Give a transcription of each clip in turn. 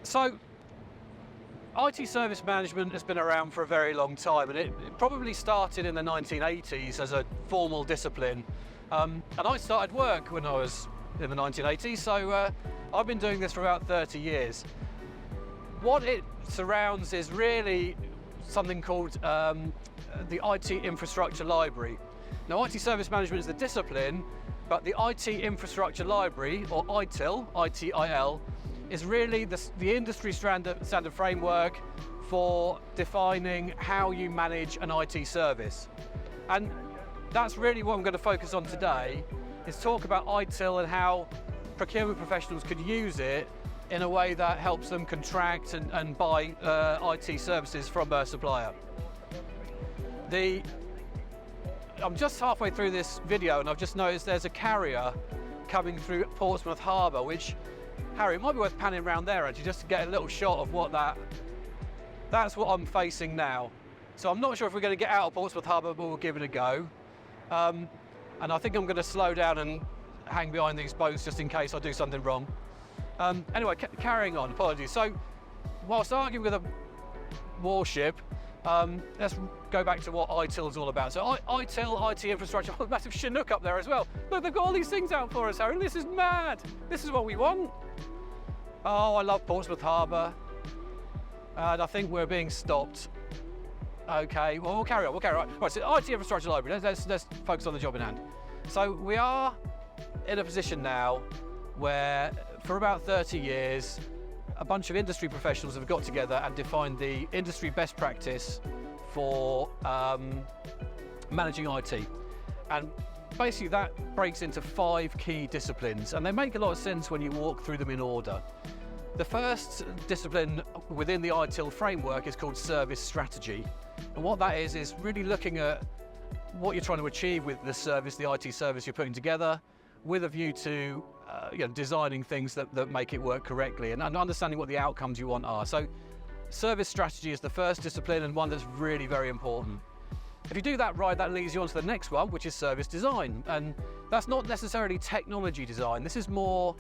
So, IT service management has been around for a very long time, and it probably started in the 1980s as a formal discipline. And I started work when I was in the 1980s, so I've been doing this for about 30 years. What it surrounds is really something called the IT infrastructure library. Now, IT service management is the discipline, but the IT infrastructure library, or ITIL, ITIL, is really the industry standard framework for defining how you manage an IT service. And that's really what I'm going to focus on today, is talk about ITIL and how procurement professionals could use it in a way that helps them contract and buy IT services from a supplier. I'm just halfway through this video and I've just noticed there's a carrier coming through Portsmouth Harbour, which, Harry, it might be worth panning around there actually, just to get a little shot of what that's what I'm facing now. So I'm not sure if we're going to get out of Portsmouth Harbour, but we'll give it a go. And I think I'm going to slow down and hang behind these boats just in case I do something wrong. Anyway, carrying on, apologies. So, whilst arguing with a warship, let's go back to what ITIL is all about. So ITIL, IT infrastructure, massive Chinook up there as well. Look, they've got all these things out for us, Harry. This is mad. This is what we want. Oh, I love Portsmouth Harbour. And I think we're being stopped. Okay, well, we'll carry on. Right, so IT infrastructure library, let's focus on the job in hand. So we are in a position now where for about 30 years, a bunch of industry professionals have got together and defined the industry best practice for managing IT. And basically that breaks into 5 key disciplines, and they make a lot of sense when you walk through them in order. The first discipline within the ITIL framework is called service strategy. And what that is really looking at what you're trying to achieve with the service, the IT service you're putting together, with a view to designing things that make it work correctly and understanding what the outcomes you want are. So service strategy is the first discipline, and one that's really very important. If you do that right, that leads you on to the next one, which is service design. And that's not necessarily technology design. This is more,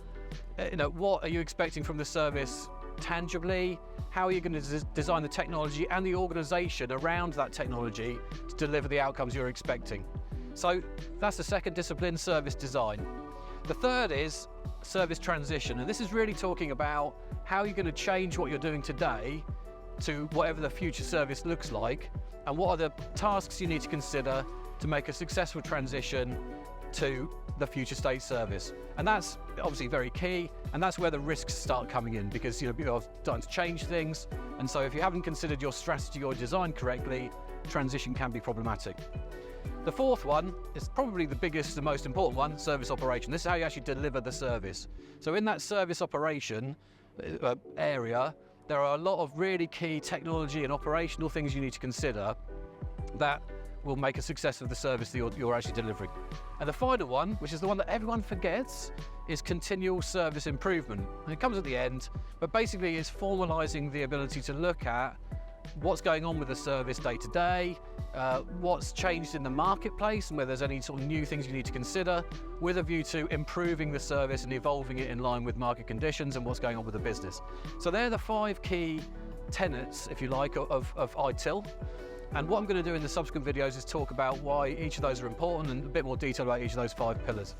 what are you expecting from the service tangibly? How are you going to design the technology and the organisation around that technology to deliver the outcomes you're expecting? So that's the second discipline, service design. The third is service transition, and this is really talking about how you're going to change what you're doing today to whatever the future service looks like, and what are the tasks you need to consider to make a successful transition to the future state service. And that's obviously very key, and that's where the risks start coming in, because you're starting to change things, and so if you haven't considered your strategy or design correctly, transition can be problematic. The fourth one is probably the biggest, the most important one, service operation. This is how you actually deliver the service. So in that service operation area, there are a lot of really key technology and operational things you need to consider that will make a success of the service that you're actually delivering. And the final one, which is the one that everyone forgets, is continual service improvement. And it comes at the end, but basically it's formalising the ability to look at what's going on with the service day to day, what's changed in the marketplace and whether there's any sort of new things you need to consider, with a view to improving the service and evolving it in line with market conditions and what's going on with the business. So they're the 5 key tenets, if you like, of ITIL. And what I'm going to do in the subsequent videos is talk about why each of those are important and a bit more detail about each of those 5 pillars.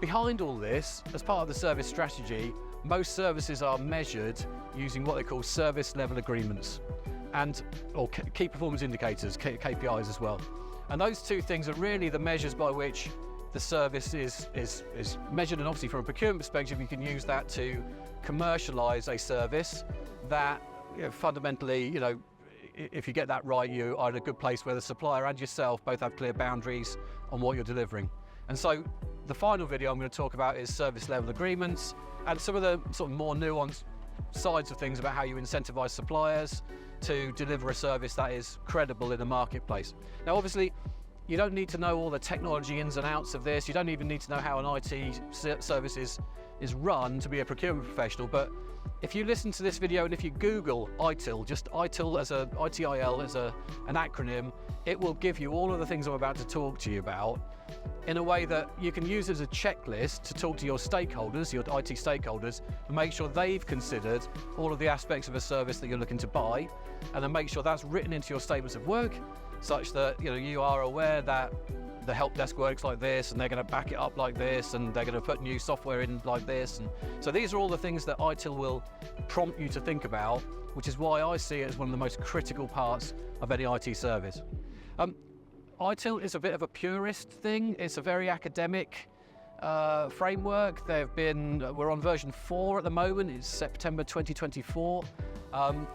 Behind all this, as part of the service strategy, most services are measured using what they call service level agreements or key performance indicators, KPIs as well. And those 2 things are really the measures by which the service is measured, and obviously from a procurement perspective you can use that to commercialise a service that fundamentally, if you get that right, you are in a good place where the supplier and yourself both have clear boundaries on what you're delivering. And so the final video I'm going to talk about is service level agreements and some of the sort of more nuanced sides of things about how you incentivize suppliers to deliver a service that is credible in the marketplace. Now, obviously, you don't need to know all the technology ins and outs of this. You don't even need to know how an IT service is is run to be a procurement professional. But if you listen to this video and if you Google ITIL, just ITIL as a ITIL as an acronym, it will give you all of the things I'm about to talk to you about in a way that you can use as a checklist to talk to your stakeholders, your IT stakeholders, and make sure they've considered all of the aspects of a service that you're looking to buy, and then make sure that's written into your statements of work, such that you are aware that the help desk works like this, and they're going to back it up like this, and they're going to put new software in like this. And so these are all the things that ITIL will prompt you to think about, which is why I see it as one of the most critical parts of any IT service. ITIL is a bit of a purist thing. It's a very academic framework. We're on version 4 at the moment. It's September 2024.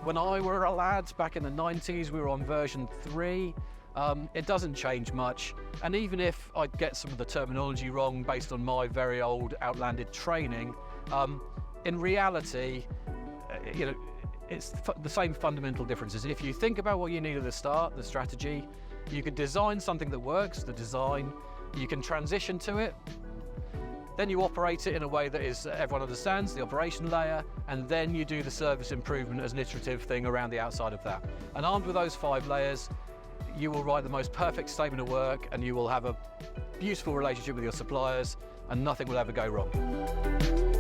When I were a lad back in the 90s, we were on version 3. It doesn't change much, and even if I get some of the terminology wrong based on my very old outlanded training, in reality, it's the same fundamental differences. If you think about what you need at the start, the strategy, you can design something that works, the design, you can transition to it, then you operate it in a way that everyone understands, the operation layer, and then you do the service improvement as an iterative thing around the outside of that. And armed with those 5 layers, you will write the most perfect statement of work, and you will have a beautiful relationship with your suppliers, and nothing will ever go wrong.